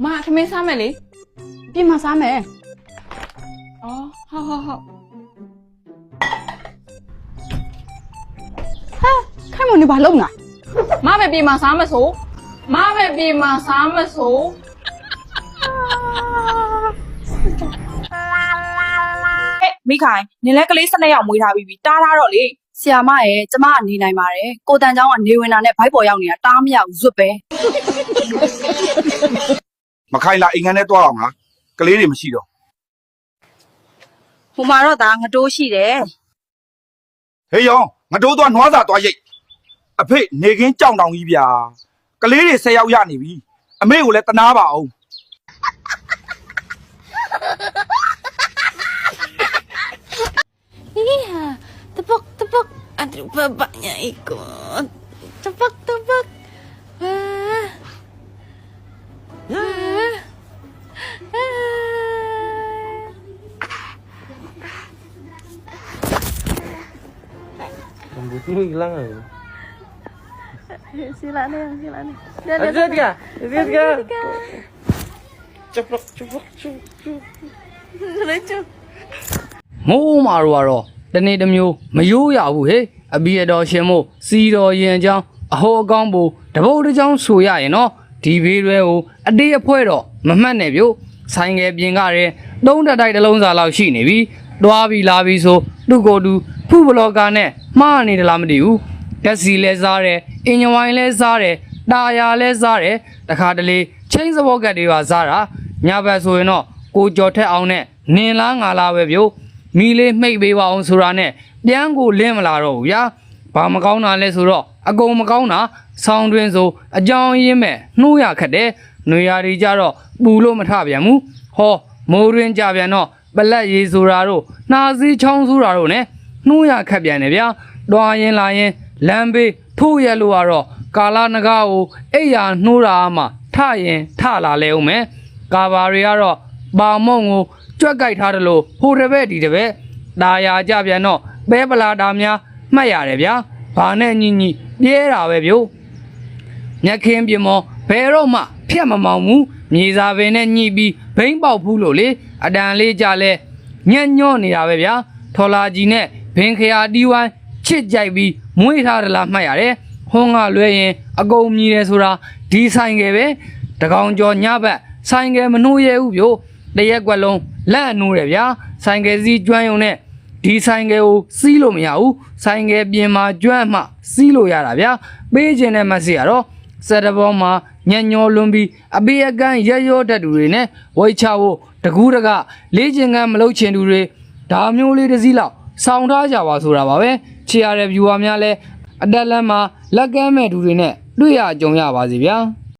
妈，他没啥没哩？ပြင်မှာစားမယ် 哦，好好好。 ခိုင်မနေဘာလုပ်နာ 妈被别妈啥没收？妈被别妈啥没收？ မိခိုင်နင်လည်းကလေး12ယောက်မွေးထားပြီးပြီတားထားတော့လေ ဆီယာမရဲ့ကျမအနေနိုင်ပါတယ်ကိုတန်ချောင်းကနေဝင်တာနဲ့ဘိုက်ပေါ်ရောက်နေတာတားမရဘူးဇွတ်ပဲ မခိုင်လာအိမ်ငန်းထဲသွားအောင်ငါကလေးတွေမရှိတော့ ဟိုမှာတော့ဒါငတိုးရှိတယ် ဟေးယောင်ငါတို့သွားနွားစာသွားရိတ်အဖေနေခင်းကြောင်တောင်ကြီးဗျာကလေးတွေ10ယောက်ရနေပြီအမေကိုလည်းတနာပါအောင် Iya, tepuk, aduh bapaknya ikut. Tepuk. Wah. Rambutmu hilang ya? Sila nih. Lihat gak? Ceplok. Lucu. မိုးမာတော့တနေ့တစ်မျိုးမရိုးရဘူးဟဲ့အဘီရတော်ရှင်မို့စီတော်ရင်အကြောင်းအဟောအကောင်းဖို့တပုတ်တစ်ချောင်းဆိုရရင်နော်ဒီဘေးတွေကိုအတေးအဖွဲတော့မမှတ်နဲ့ပြို့ဆိုင်ငယ်ပြင်ကရဲသုံးတက်တိုက်တစ်လုံးစာလောက်ရှိနေပြီတွားပြီးလာပြီးဆိုသူ့ကိုယ်သူဖူဘလော့ကာနဲ့မှားနေတယ်လားမသိဘူးတက်စီလဲစားတယ်အင်ဂျင်ဝိုင်လဲစားတယ်တာယာလဲစားတယ်တခါတလေချင်းစဘော့ကတ်တွေပါစားတာညဘက်ဆိုရင်တော့ကိုကြော်ထက်အောင်နဲ့နင်လားငါလားပဲပြို့မီလေးမှိတ်ပေးပါအောင်ဆိုတာနဲ့ပြန်ကိုလင်းမလာတော့ဘူးဗျာဘာမကောင်းတာလဲဆိုတော့အကုန်မကောင်းတာဆောင်းတွင်းဆိုအကြောင်းရင်းမဲ့နှိုးရခက်တယ်နွေရာတွေကြတော့ပူလို့မထပြန်ဘူးဟောမိုးတွင်းကြပြန်တော့ပလက်ရည်ဆိုတာတို့နှာစည်းချောင်းဆိုတာတို့ ਨੇ နှိုးရခက်ပြန်တယ်ဗျာတွားရင်လာရင်လမ်းဘေးထိုးရလို့ကတော့ကာလာနဂါကိုအိယာနှိုးတာမှထရင်ထလာလဲဦးမယ်ကာဘာတွေကတော့ပါမုံကိုကြွက်ကြိုက်ထားတယ်လို့ဟိုတပည့်ဒီတပည့်ဒါယာကြပြန်တော့ပဲပလာတာများမှတ်ရတယ်ဗျာဘာနဲ့ညညပြဲတာပဲဗျို့မြက်ခင်းပြမောဘယ်တော့မှဖြတ်မမောင်ဘူးမြေစာပင်နဲ့ညှိပြီးဘိန်းပေါက်ဖူးလို့လေအတန်လေးကြလဲညံ့ညော့နေတာပဲဗျာထော်လာကြီးနဲ့ဘင်ခရာတီးဝိုင်းချစ်ကြိုက်ပြီးမွေးထားတယ်လားမှတ်ရတယ်ဟွန်းကလွဲရင်အကုန်မြည်တယ်ဆိုတာဒီဆိုင်ကပဲတကောင်ကျော်ညဘက်ဆိုင်ကမနှိုးရဲဘူးဗျို့တရက်ကွက်လုံးလက်အနိုးတယ်ဗျာဆိုင်ကစီးကျွမ်းယုံနဲ့ဒီဆိုင်ကကိုစီးလို့မရဘူးဆိုင်ကပြင်မှာကျွမ်းမှစီးလို့ရတာဗျာပေးခြင်းနဲ့မစီရတော့စက်တဘောမှာညံ့ညောလွန်ပြီးအပေးအကန်းရရောတတ်သူတွေနဲ့ဝိတ်ချဖို့တကူးတကလေးကျင်ကန်းမလုပ်ချင်သူတွေဒါမျိုးလေးတစ်စီးလောက်ဆောင်းထားကြပါဆိုတာပါပဲချေရတဲ့ viewer များလဲအတက်လမ်းမှာလက်ကမ်းမဲ့သူတွေနဲ့တွေ့ရကြုံရပါစီဗျာ